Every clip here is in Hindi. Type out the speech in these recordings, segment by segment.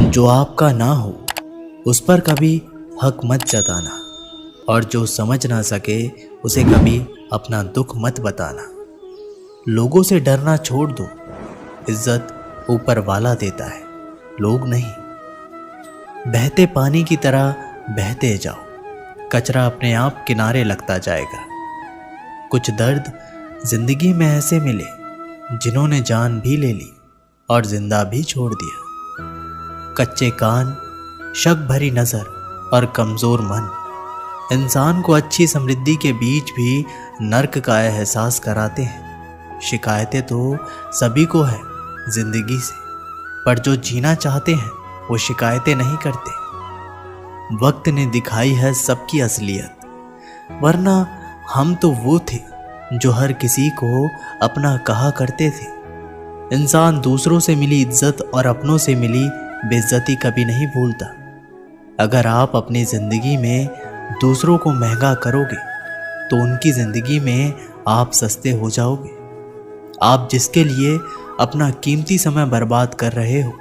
जो आपका ना हो उस पर कभी हक मत जताना, और जो समझ ना सके उसे कभी अपना दुख मत बताना। लोगों से डरना छोड़ दो, इज्जत ऊपर वाला देता है, लोग नहीं। बहते पानी की तरह बहते जाओ, कचरा अपने आप किनारे लगता जाएगा। कुछ दर्द जिंदगी में ऐसे मिले जिन्होंने जान भी ले ली और जिंदा भी छोड़ दिया। कच्चे कान, शक भरी नजर और कमजोर मन इंसान को अच्छी समृद्धि के बीच भी नर्क का एहसास कराते हैं। शिकायतें तो सभी को है जिंदगी से, पर जो जीना चाहते हैं वो शिकायतें नहीं करते। वक्त ने दिखाई है सबकी असलियत, वरना हम तो वो थे जो हर किसी को अपना कहा करते थे। इंसान दूसरों से मिली इज्जत और अपनों से मिली बेइज्जती कभी नहीं भूलता। अगर आप अपनी जिंदगी में दूसरों को महंगा करोगे तो उनकी जिंदगी में आप सस्ते हो जाओगे। आप जिसके लिए अपना कीमती समय बर्बाद कर रहे हो,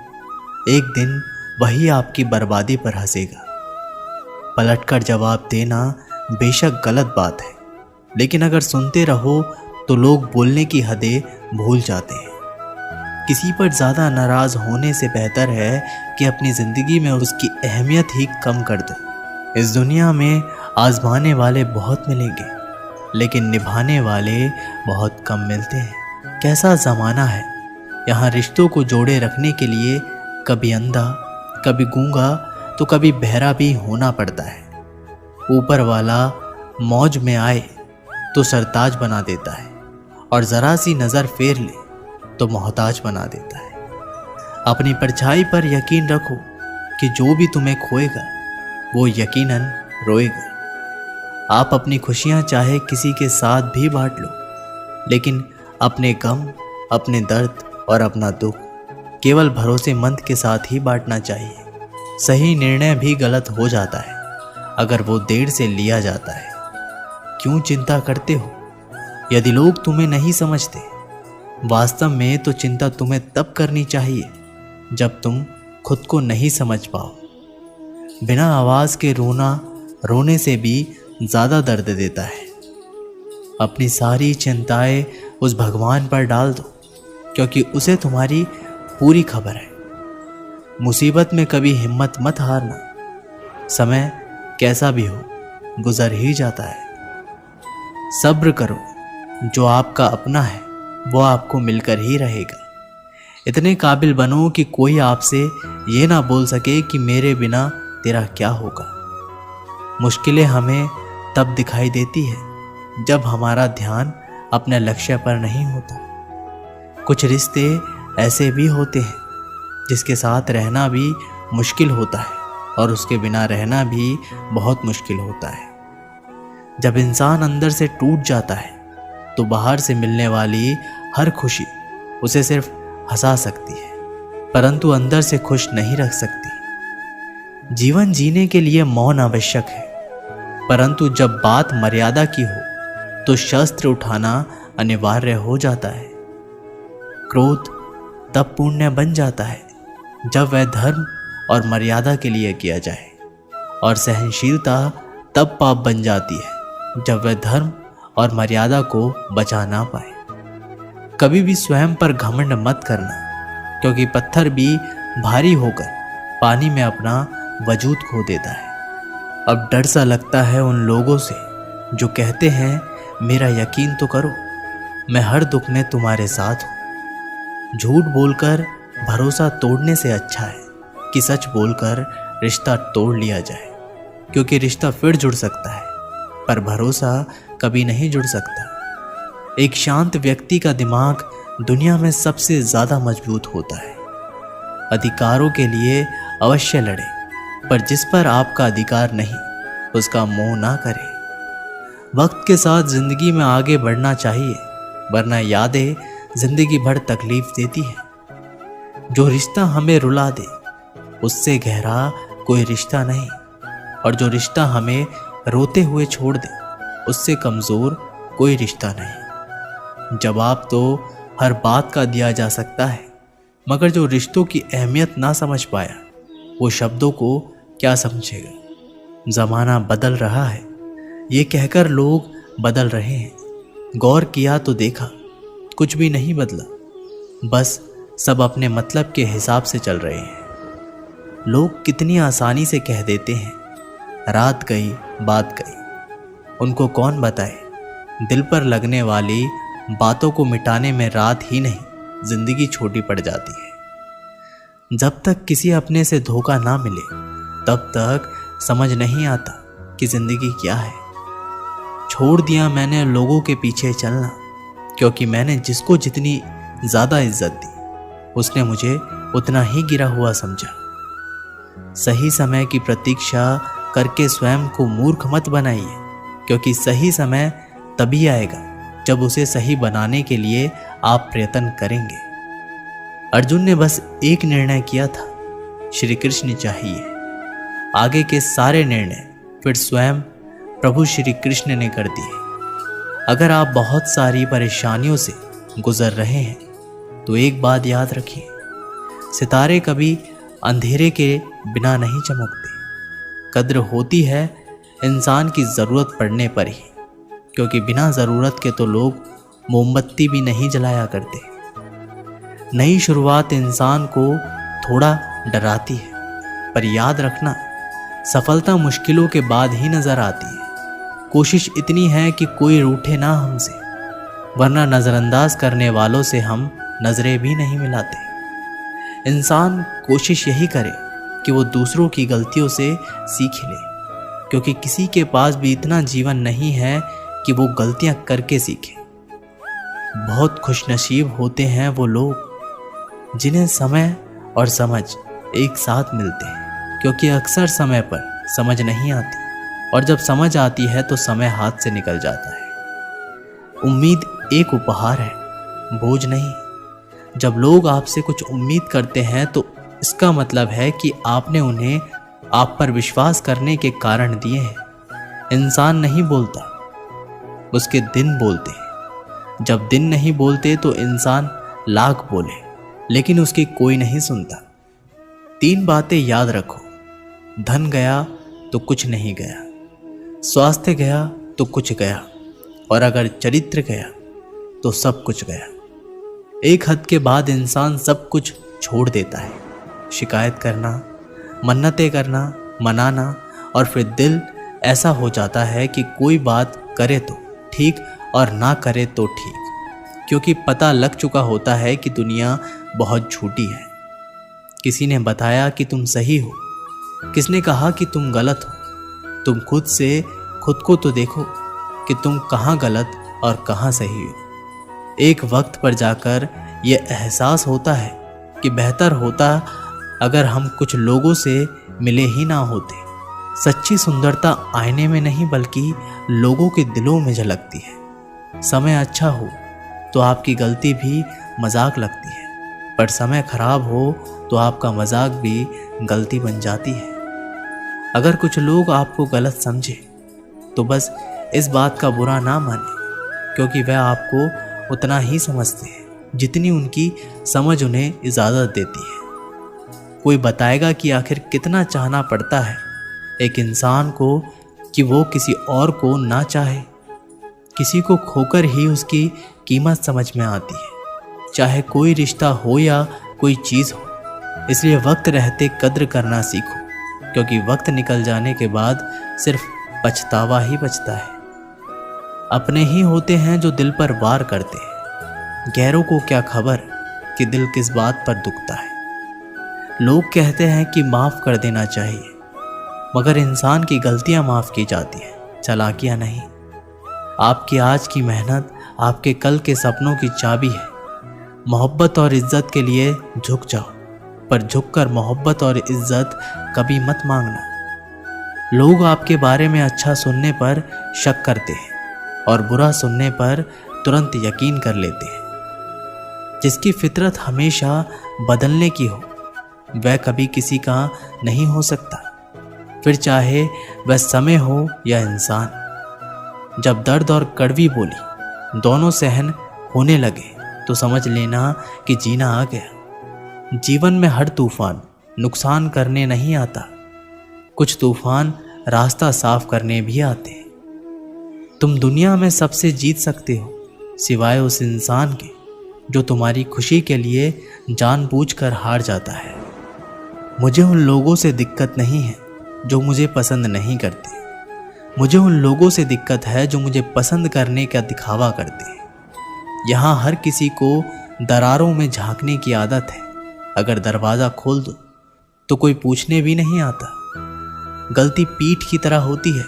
एक दिन वही आपकी बर्बादी पर हंसेगा। पलटकर जवाब देना बेशक गलत बात है, लेकिन अगर सुनते रहो तो लोग बोलने की हदें भूल जाते हैं। किसी पर ज़्यादा नाराज़ होने से बेहतर है कि अपनी ज़िंदगी में उसकी अहमियत ही कम कर दो। इस दुनिया में आजमाने वाले बहुत मिलेंगे, लेकिन निभाने वाले बहुत कम मिलते हैं। कैसा ज़माना है, यहाँ रिश्तों को जोड़े रखने के लिए कभी अंधा, कभी गूंगा तो कभी बहरा भी होना पड़ता है। ऊपर वाला मौज में आए तो सरताज बना देता है, और ज़रा सी नज़र फेर ले तो मोहताज बना देता है। अपनी परछाई पर यकीन रखो कि जो भी तुम्हें खोएगा वो यकीनन रोएगा। आप अपनी खुशियां चाहे किसी के साथ भी बांट लो, लेकिन अपने गम, अपने दर्द और अपना दुख केवल भरोसेमंद के साथ ही बांटना चाहिए। सही निर्णय भी गलत हो जाता है अगर वो देर से लिया जाता है। क्यों चिंता करते हो यदि लोग तुम्हें नहीं समझते? वास्तव में तो चिंता तुम्हें तब करनी चाहिए जब तुम खुद को नहीं समझ पाओ। बिना आवाज़ के रोना रोने से भी ज़्यादा दर्द देता है। अपनी सारी चिंताएं उस भगवान पर डाल दो, क्योंकि उसे तुम्हारी पूरी खबर है। मुसीबत में कभी हिम्मत मत हारना, समय कैसा भी हो गुजर ही जाता है। सब्र करो, जो आपका अपना है वो आपको मिलकर ही रहेगा। इतने काबिल बनो कि कोई आपसे ये ना बोल सके कि मेरे बिना तेरा क्या होगा। मुश्किलें हमें तब दिखाई देती है जब हमारा ध्यान अपने लक्ष्य पर नहीं होता। कुछ रिश्ते ऐसे भी होते हैं जिसके साथ रहना भी मुश्किल होता है और उसके बिना रहना भी बहुत मुश्किल होता है। जब इंसान अंदर से टूट जाता है तो बाहर से मिलने वाली हर खुशी उसे सिर्फ हंसा सकती है, परंतु अंदर से खुश नहीं रख सकती। जीवन जीने के लिए मौन आवश्यक है, परंतु जब बात मर्यादा की हो तो शस्त्र उठाना अनिवार्य हो जाता है। क्रोध तब पुण्य बन जाता है जब वह धर्म और मर्यादा के लिए किया जाए, और सहनशीलता तब पाप बन जाती है जब वह धर्म और मर्यादा को बचा ना पाए। कभी भी स्वयं पर घमंड मत करना, क्योंकि पत्थर भी भारी होकर पानी में अपना वजूद खो देता है। अब डर सा लगता है उन लोगों से जो कहते हैं मेरा यकीन तो करो, मैं हर दुख में तुम्हारे साथ हूँ। झूठ बोलकर भरोसा तोड़ने से अच्छा है कि सच बोलकर रिश्ता तोड़ लिया जाए, क्योंकि रिश्ता फिर जुड़ सकता है पर भरोसा कभी नहीं जुड़ सकता। एक शांत व्यक्ति का दिमाग दुनिया में सबसे ज़्यादा मजबूत होता है। अधिकारों के लिए अवश्य लड़े, पर जिस पर आपका अधिकार नहीं उसका मोह ना करें। वक्त के साथ जिंदगी में आगे बढ़ना चाहिए, वरना यादें जिंदगी भर तकलीफ देती है। जो रिश्ता हमें रुला दे उससे गहरा कोई रिश्ता नहीं, और जो रिश्ता हमें रोते हुए छोड़ दे उससे कमज़ोर कोई रिश्ता नहीं। जवाब तो हर बात का दिया जा सकता है, मगर जो रिश्तों की अहमियत ना समझ पाया वो शब्दों को क्या समझेगा। जमाना बदल रहा है, ये कहकर लोग बदल रहे हैं। गौर किया तो देखा कुछ भी नहीं बदला, बस सब अपने मतलब के हिसाब से चल रहे हैं। लोग कितनी आसानी से कह देते हैं, रात गई बात गई। उनको कौन बताए, दिल पर लगने वाली बातों को मिटाने में रात ही नहीं जिंदगी छोटी पड़ जाती है। जब तक किसी अपने से धोखा ना मिले तब तक समझ नहीं आता कि जिंदगी क्या है। छोड़ दिया मैंने लोगों के पीछे चलना, क्योंकि मैंने जिसको जितनी ज़्यादा इज्जत दी उसने मुझे उतना ही गिरा हुआ समझा। सही समय की प्रतीक्षा करके स्वयं को मूर्ख मत बनाइए, क्योंकि सही समय तभी आएगा जब उसे सही बनाने के लिए आप प्रयत्न करेंगे। अर्जुन ने बस एक निर्णय किया था, श्री कृष्ण चाहिए। आगे के सारे निर्णय फिर स्वयं प्रभु श्री कृष्ण ने कर दिए। अगर आप बहुत सारी परेशानियों से गुजर रहे हैं तो एक बात याद रखिए, सितारे कभी अंधेरे के बिना नहीं चमकते। कद्र होती है इंसान की ज़रूरत पड़ने पर ही, क्योंकि बिना ज़रूरत के तो लोग मोमबत्ती भी नहीं जलाया करते। नई शुरुआत इंसान को थोड़ा डराती है, पर याद रखना सफलता मुश्किलों के बाद ही नज़र आती है। कोशिश इतनी है कि कोई रूठे ना हमसे, वरना नज़रअंदाज करने वालों से हम नज़रें भी नहीं मिलाते। इंसान कोशिश यही करे कि वो दूसरों की गलतियों से सीख ले, क्योंकि किसी के पास भी इतना जीवन नहीं है कि वो गलतियां करके सीखे। बहुत खुशनसीब होते हैं वो लोग जिन्हें समय और समझ एक साथ मिलते हैं, क्योंकि अक्सर समय पर समझ नहीं आती और जब समझ आती है तो समय हाथ से निकल जाता है। उम्मीद एक उपहार है, बोझ नहीं। जब लोग आपसे कुछ उम्मीद करते हैं तो इसका मतलब है कि आपने उन्हें आप पर विश्वास करने के कारण दिए हैं। इंसान नहीं बोलता, उसके दिन बोलते हैं। जब दिन नहीं बोलते तो इंसान लाख बोले, लेकिन उसकी कोई नहीं सुनता। 3 बातें याद रखो, धन गया तो कुछ नहीं गया, स्वास्थ्य गया तो कुछ गया, और अगर चरित्र गया तो सब कुछ गया। एक हद के बाद इंसान सब कुछ छोड़ देता है। शिकायत करना, मन्नतें करना, मनाना, और फिर दिल ऐसा हो जाता है कि कोई बात करे तो ठीक और ना करे तो ठीक, क्योंकि पता लग चुका होता है कि दुनिया बहुत झूठी है। किसी ने बताया कि तुम सही हो, किसने कहा कि तुम गलत हो। तुम खुद को तो देखो कि तुम कहाँ गलत और कहाँ सही हो। एक वक्त पर जाकर यह एहसास होता है कि बेहतर होता अगर हम कुछ लोगों से मिले ही ना होते। सच्ची सुंदरता आईने में नहीं बल्कि लोगों के दिलों में झलकती है। समय अच्छा हो तो आपकी गलती भी मजाक लगती है, पर समय खराब हो तो आपका मजाक भी गलती बन जाती है। अगर कुछ लोग आपको गलत समझे तो बस इस बात का बुरा ना माने, क्योंकि वह आपको उतना ही समझते हैं जितनी उनकी समझ उन्हें इजाज़त देती है। कोई बताएगा कि आखिर कितना चाहना पड़ता है एक इंसान को कि वो किसी और को ना चाहे। किसी को खोकर ही उसकी कीमत समझ में आती है, चाहे कोई रिश्ता हो या कोई चीज़ हो। इसलिए वक्त रहते कद्र करना सीखो, क्योंकि वक्त निकल जाने के बाद सिर्फ पछतावा ही बचता है। अपने ही होते हैं जो दिल पर वार करते हैं, गैरों को क्या खबर कि दिल किस बात पर दुखता है। लोग कहते हैं कि माफ़ कर देना चाहिए, मगर इंसान की गलतियां माफ़ की जाती हैं, चालाकियां नहीं। आपकी आज की मेहनत आपके कल के सपनों की चाबी है। मोहब्बत और इज्जत के लिए झुक जाओ, पर झुककर मोहब्बत और इज्जत कभी मत मांगना। लोग आपके बारे में अच्छा सुनने पर शक करते हैं और बुरा सुनने पर तुरंत यकीन कर लेते हैं। जिसकी फितरत हमेशा बदलने की हो वह कभी किसी का नहीं हो सकता, फिर चाहे वह समय हो या इंसान। जब दर्द और कड़वी बोली दोनों सहन होने लगे तो समझ लेना कि जीना आ गया। जीवन में हर तूफान नुकसान करने नहीं आता, कुछ तूफान रास्ता साफ करने भी आते हैं। तुम दुनिया में सबसे जीत सकते हो सिवाय उस इंसान के जो तुम्हारी खुशी के लिए जानबूझकर हार जाता है। मुझे उन लोगों से दिक्कत नहीं है जो मुझे पसंद नहीं करते, मुझे उन लोगों से दिक्कत है जो मुझे पसंद करने का दिखावा करते हैं। यहाँ हर किसी को दरारों में झांकने की आदत है, अगर दरवाज़ा खोल दो तो कोई पूछने भी नहीं आता। गलती पीठ की तरह होती है,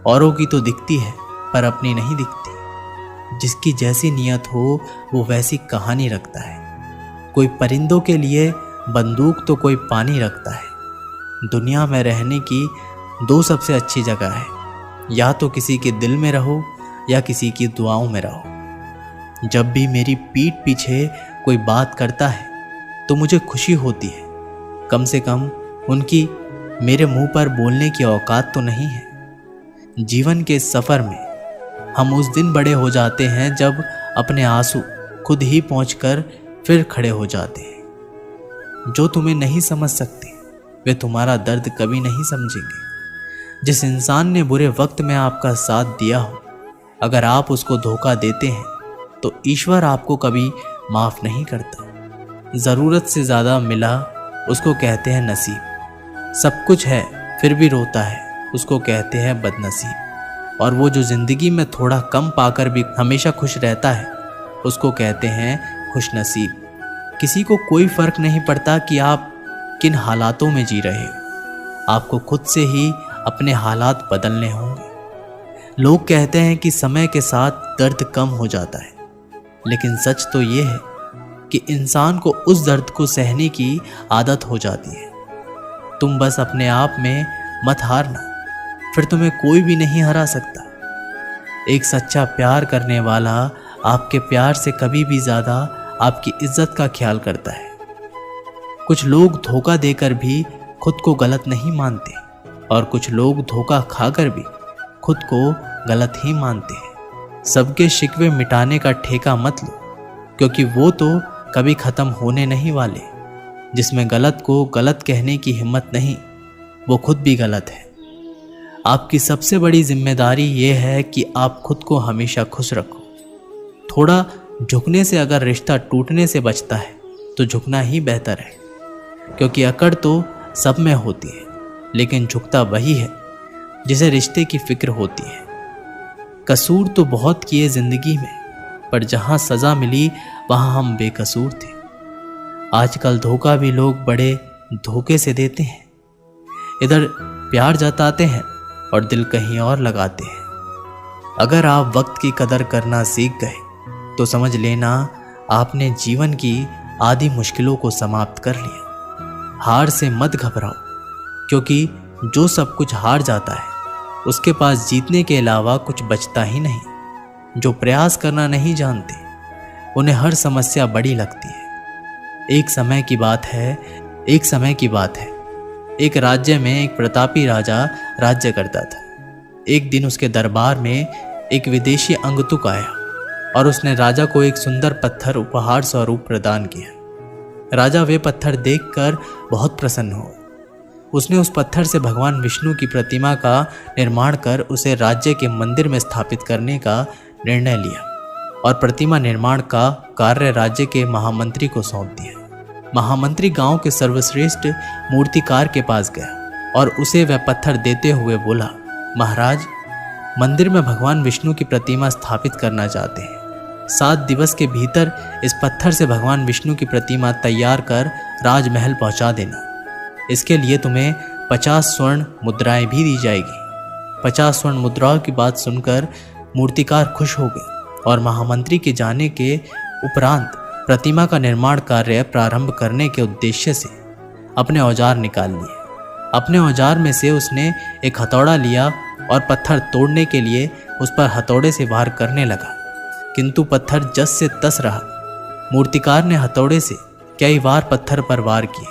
औरों की तो दिखती है पर अपनी नहीं दिखती। जिसकी जैसी नियत हो वो वैसी कहानी रखता है। कोई परिंदों के लिए बंदूक तो कोई पानी रखता है। दुनिया में रहने की दो सबसे अच्छी जगह है, या तो किसी के दिल में रहो या किसी की दुआओं में रहो। जब भी मेरी पीठ पीछे कोई बात करता है तो मुझे खुशी होती है, कम से कम उनकी मेरे मुंह पर बोलने की औकात तो नहीं है। जीवन के सफ़र में हम उस दिन बड़े हो जाते हैं जब अपने आंसू खुद ही पहुंचकर फिर खड़े हो जाते हैं। जो तुम्हें नहीं समझ सकते वे तुम्हारा दर्द कभी नहीं समझेंगे। जिस इंसान ने बुरे वक्त में आपका साथ दिया हो, अगर आप उसको धोखा देते हैं तो ईश्वर आपको कभी माफ़ नहीं करता। ज़रूरत से ज़्यादा मिला उसको कहते हैं नसीब। सब कुछ है फिर भी रोता है उसको कहते हैं बदनसीब। और वो जो ज़िंदगी में थोड़ा कम पाकर भी हमेशा खुश रहता है उसको कहते हैं खुशनसीब। किसी को कोई फ़र्क नहीं पड़ता कि आप किन हालातों में जी रहे हो, आपको खुद से ही अपने हालात बदलने होंगे। लोग कहते हैं कि समय के साथ दर्द कम हो जाता है, लेकिन सच तो ये है कि इंसान को उस दर्द को सहने की आदत हो जाती है। तुम बस अपने आप में मत हारना, फिर तुम्हें कोई भी नहीं हरा सकता। एक सच्चा प्यार करने वाला आपके प्यार से कभी भी ज़्यादा आपकी इज्जत का ख्याल करता है। कुछ लोग धोखा देकर भी खुद को गलत नहीं मानते और कुछ लोग धोखा खाकर भी खुद को गलत ही मानते हैं। सबके शिकवे मिटाने का ठेका मत लो, क्योंकि वो तो कभी ख़त्म होने नहीं वाले। जिसमें गलत को गलत कहने की हिम्मत नहीं, वो खुद भी गलत है। आपकी सबसे बड़ी जिम्मेदारी ये है कि आप खुद को हमेशा खुश रखो। थोड़ा झुकने से अगर रिश्ता टूटने से बचता है तो झुकना ही बेहतर है, क्योंकि अकड़ तो सब में होती है, लेकिन झुकता वही है जिसे रिश्ते की फिक्र होती है। कसूर तो बहुत किए ज़िंदगी में, पर जहाँ सज़ा मिली वहाँ हम बेकसूर थे। आजकल धोखा भी लोग बड़े धोखे से देते हैं। इधर प्यार जताते हैं और दिल कहीं और लगाते हैं। अगर आप वक्त की कदर करना सीख गए तो समझ लेना आपने जीवन की आधी मुश्किलों को समाप्त कर लिया। हार से मत घबराओ, क्योंकि जो सब कुछ हार जाता है उसके पास जीतने के अलावा कुछ बचता ही नहीं। जो प्रयास करना नहीं जानते उन्हें हर समस्या बड़ी लगती है। एक समय की बात है, एक राज्य में एक प्रतापी राजा राज्य करता था। एक दिन उसके दरबार में एक विदेशी अंगतुक आया और उसने राजा को एक सुंदर पत्थर उपहार स्वरूप प्रदान किया। राजा वे पत्थर देखकर बहुत प्रसन्न हुआ। उसने उस पत्थर से भगवान विष्णु की प्रतिमा का निर्माण कर उसे राज्य के मंदिर में स्थापित करने का निर्णय लिया और प्रतिमा निर्माण का कार्य राज्य के महामंत्री को सौंप दिया। महामंत्री गांव के सर्वश्रेष्ठ मूर्तिकार के पास गया और उसे वह पत्थर देते हुए बोला, महाराज, मंदिर में भगवान विष्णु की प्रतिमा स्थापित करना चाहते हैं। 7 दिवस के भीतर इस पत्थर से भगवान विष्णु की प्रतिमा तैयार कर राजमहल पहुंचा देना। इसके लिए तुम्हें 50 स्वर्ण मुद्राएं भी दी जाएगी। 50 स्वर्ण मुद्राओं की बात सुनकर मूर्तिकार खुश हो गए और महामंत्री के जाने के उपरांत प्रतिमा का निर्माण कार्य प्रारंभ करने के उद्देश्य से अपने औजार निकाल लिए। अपने औजार में से उसने एक हथौड़ा लिया और पत्थर तोड़ने के लिए उस पर हथौड़े से वार करने लगा, किंतु पत्थर जस से तस रहा। मूर्तिकार ने हथौड़े से कई बार पत्थर पर वार किए,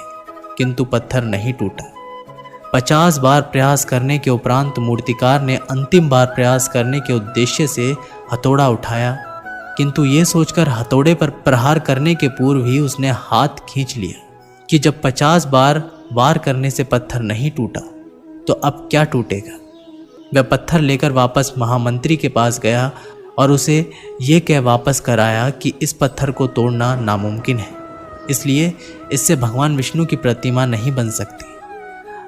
किंतु पत्थर नहीं टूटा। 50 बार प्रयास करने के उपरांत मूर्तिकार ने अंतिम बार प्रयास करने के उद्देश्य से हथौड़ा उठाया, किंतु ये सोचकर हथौड़े पर प्रहार करने के पूर्व ही उसने हाथ खींच लिया कि जब 50 बार वार करने से पत्थर नहीं टूटा तो अब क्या टूटेगा। वह पत्थर लेकर वापस महामंत्री के पास गया और उसे ये कह वापस कराया कि इस पत्थर को तोड़ना नामुमकिन है, इसलिए इससे भगवान विष्णु की प्रतिमा नहीं बन सकती।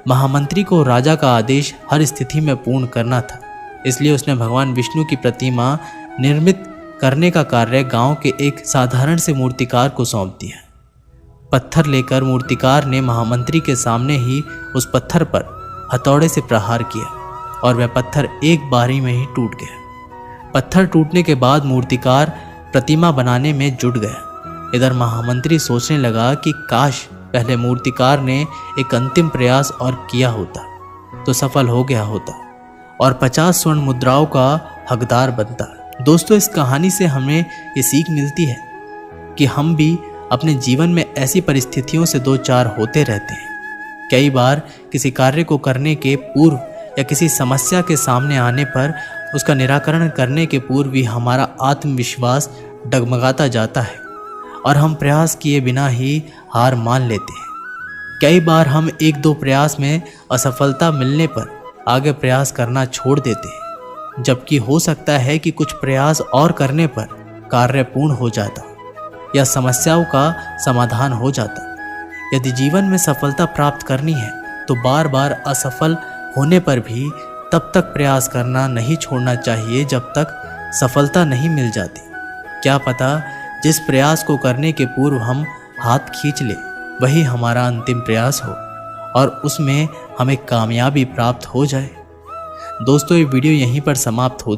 महामंत्री को राजा का आदेश हर स्थिति में पूर्ण करना था, इसलिए उसने भगवान विष्णु की प्रतिमा निर्मित करने का कार्य गांव के एक साधारण से मूर्तिकार को सौंप दिया। पत्थर लेकर मूर्तिकार ने महामंत्री के सामने ही उस पत्थर पर हथौड़े से प्रहार किया और वह पत्थर एक बारी में ही टूट गया। पत्थर टूटने के बाद मूर्तिकार प्रतिमा बनाने में जुट गया। इधर महामंत्री सोचने लगा कि काश पहले मूर्तिकार ने एक अंतिम प्रयास और किया होता तो सफल हो गया होता और 50 स्वर्ण मुद्राओं का हकदार बनता। दोस्तों, इस कहानी से हमें ये सीख मिलती है कि हम भी अपने जीवन में ऐसी परिस्थितियों से दो चार होते रहते हैं। कई बार किसी कार्य को करने के पूर्व या किसी समस्या के सामने आने पर उसका निराकरण करने के पूर्व भी हमारा आत्मविश्वास डगमगाता जाता है और हम प्रयास किए बिना ही हार मान लेते हैं। कई बार हम एक दो प्रयास में असफलता मिलने पर आगे प्रयास करना छोड़ देते हैं, जबकि हो सकता है कि कुछ प्रयास और करने पर कार्य पूर्ण हो जाता या समस्याओं का समाधान हो जाता। यदि जीवन में सफलता प्राप्त करनी है तो बार बार असफल होने पर भी तब तक प्रयास करना नहीं छोड़ना चाहिए जब तक सफलता नहीं मिल जाती। क्या पता जिस प्रयास को करने के पूर्व हम हाथ खींच ले वही हमारा अंतिम प्रयास हो और उसमें हमें कामयाबी प्राप्त हो जाए। दोस्तों, ये वीडियो यहीं पर समाप्त होती